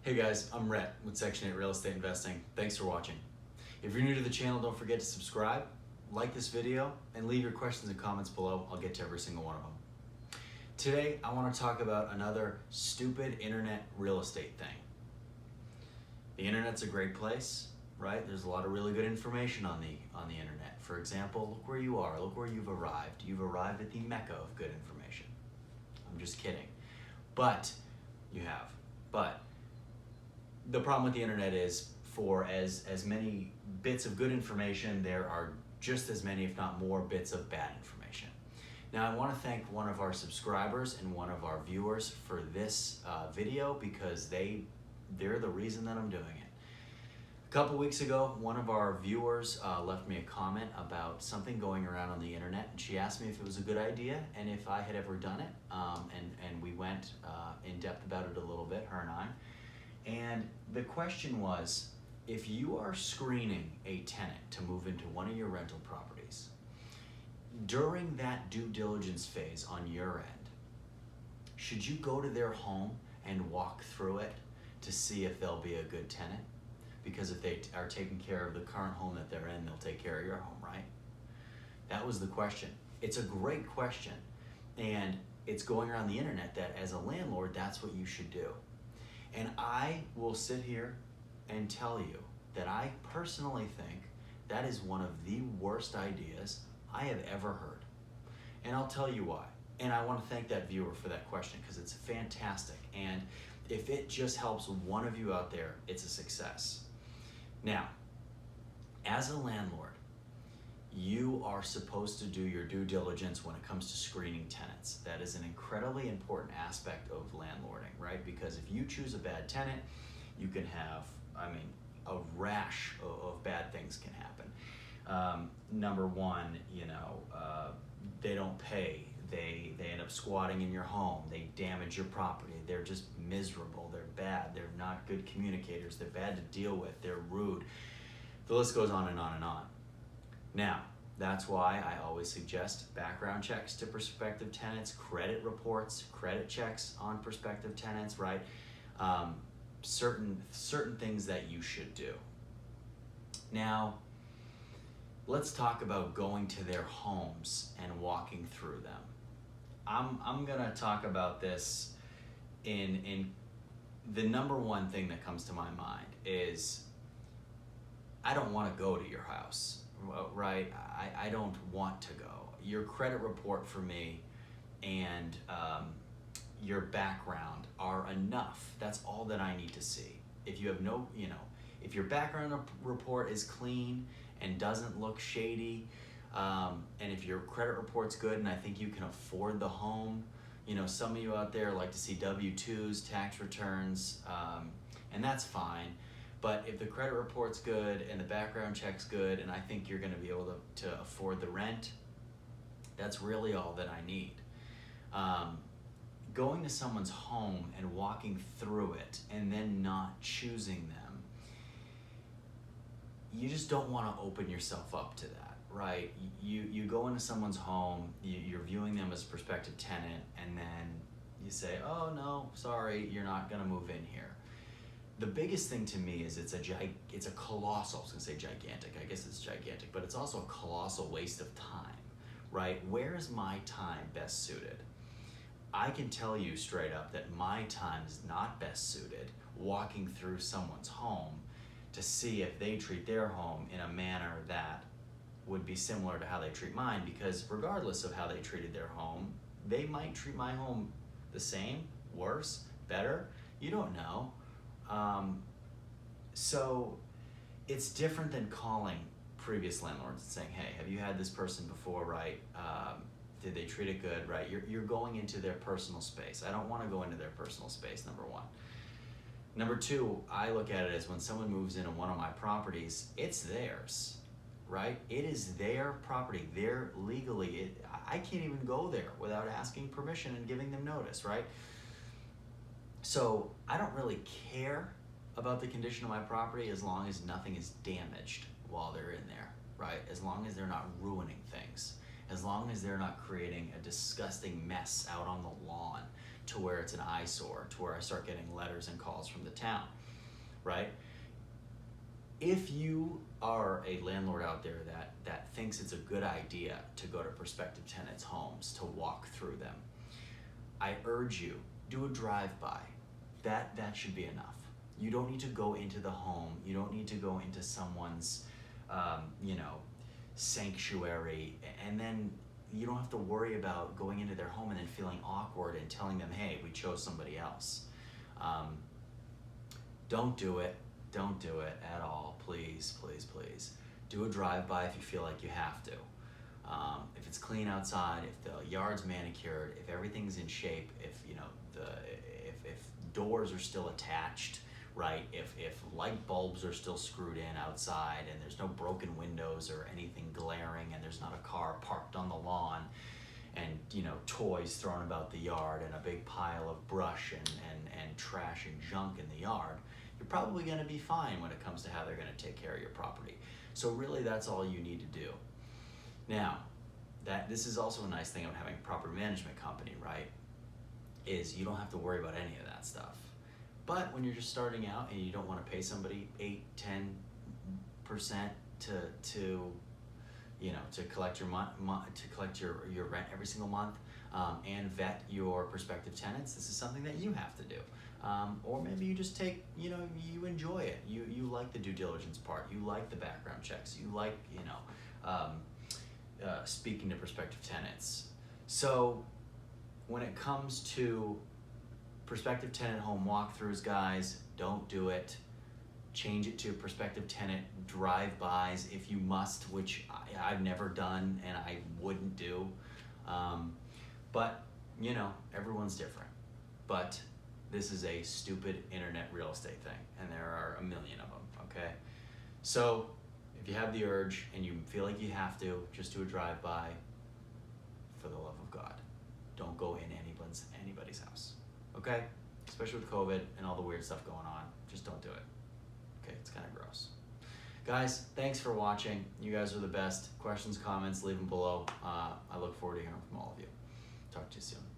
Hey guys, I'm Rhett with Section 8 Real Estate Investing. Thanks for watching. If you're new to the channel, don't forget to subscribe, like this video, and leave your questions and comments below. I'll get to every single one of them. Today, I want to talk about another stupid internet real estate thing. The internet's a great place, right? There's a lot of really good information on the internet. For example, look where you are, look where you've arrived. You've arrived at the mecca of good information. I'm just kidding. But the problem with the internet is for as many bits of good information, there are just as many, if not more, bits of bad information. Now, I want to thank one of our subscribers and one of our viewers for this video because they're the reason that I'm doing it. A couple weeks ago, one of our viewers left me a comment about something going around on the internet, and she asked me if it was a good idea and if I had ever done it, and we went in depth about it a little bit, her and I. And the question was, if you are screening a tenant to move into one of your rental properties, during that due diligence phase on your end, should you go to their home and walk through it to see if they'll be a good tenant? Because if they are taking care of the current home that they're in, they'll take care of your home, right? That was the question. It's a great question, and it's going around the internet that as a landlord, that's what you should do. And I will sit here and tell you that I personally think that is one of the worst ideas I have ever heard. And I'll tell you why. And I want to thank that viewer for that question because it's fantastic. And if it just helps one of you out there, it's a success. Now, as a landlord, you are supposed to do your due diligence when it comes to screening tenants. That is an incredibly important aspect of landlording, right? Because if you choose a bad tenant, you can have, a rash of bad things can happen. Number one, they don't pay. They end up squatting in your home. They damage your property. They're just miserable. They're bad. They're not good communicators. They're bad to deal with. They're rude. The list goes on and on and on. Now, that's why I always suggest background checks to prospective tenants, credit reports, credit checks on prospective tenants, right? Certain things that you should do. Now, let's talk about going to their homes and walking through them. I'm gonna talk about this in the number one thing that comes to my mind is I don't want to go to your house. Right? I don't want to go. Your credit report for me and your background are enough. That's all that I need to see. If you have if your background report is clean and doesn't look shady, and if your credit report's good and I think you can afford the home, some of you out there like to see W-2s, tax returns, and that's fine. But if the credit report's good and the background check's good and I think you're gonna be able to afford the rent, that's really all that I need. Going to someone's home and walking through it and then not choosing them, you just don't wanna open yourself up to that, right? You go into someone's home, you're viewing them as a prospective tenant, and then you say, oh no, sorry, you're not gonna move in here. The biggest thing to me is it's a colossal, I was gonna say gigantic, I guess it's gigantic, but it's also a colossal waste of time, right? Where is my time best suited? I can tell you straight up that my time is not best suited walking through someone's home to see if they treat their home in a manner that would be similar to how they treat mine, because regardless of how they treated their home, they might treat my home the same, worse, better, you don't know. So it's different than calling previous landlords and saying, hey, have you had this person before, right? Did they treat it good, right? You're going into their personal space. I don't want to go into their personal space, number one. Number two, I look at it as when someone moves into one of my properties, it's theirs, right? It is their property. They're legally, I can't even go there without asking permission and giving them notice, right? So I don't really care about the condition of my property as long as nothing is damaged while they're in there, right? As long as they're not ruining things, as long as they're not creating a disgusting mess out on the lawn, to where it's an eyesore, to where I start getting letters and calls from the town, right? If you are a landlord out there that thinks it's a good idea to go to prospective tenants' homes to walk through them, I urge you, do a drive-by. That should be enough. You don't need to go into the home. You don't need to go into someone's, sanctuary, and then you don't have to worry about going into their home and then feeling awkward and telling them, hey, we chose somebody else. Don't do it. Don't do it at all. Please, please, please. Do a drive-by if you feel like you have to. If it's clean outside, if the yard's manicured, if everything's in shape, if doors are still attached, right? If light bulbs are still screwed in outside and there's no broken windows or anything glaring and there's not a car parked on the lawn and toys thrown about the yard and a big pile of brush and trash and junk in the yard, you're probably going to be fine when it comes to how they're going to take care of your property. So really that's all you need to do. Now, this is also a nice thing of having a property management company, right? Is you don't have to worry about any of that stuff. But when you're just starting out and you don't want to pay somebody 8-10% to collect your rent every single month, and vet your prospective tenants, this is something that you have to do. Or maybe you just you enjoy it. You like the due diligence part. You like the background checks. You like speaking to prospective tenants. So when it comes to prospective tenant home walkthroughs, guys, don't do it. Change it to prospective tenant drive-bys if you must, which I've never done and I wouldn't do. But everyone's different. But this is a stupid internet real estate thing, and there are a million of them, okay? So if you have the urge and you feel like you have to, just do a drive-by. For the love of God, don't go in anybody's house, okay? Especially with COVID and all the weird stuff going on, just don't do it. Okay, it's kind of gross. Guys, thanks for watching. You guys are the best. Questions, comments, leave them below. I look forward to hearing from all of you. Talk to you soon.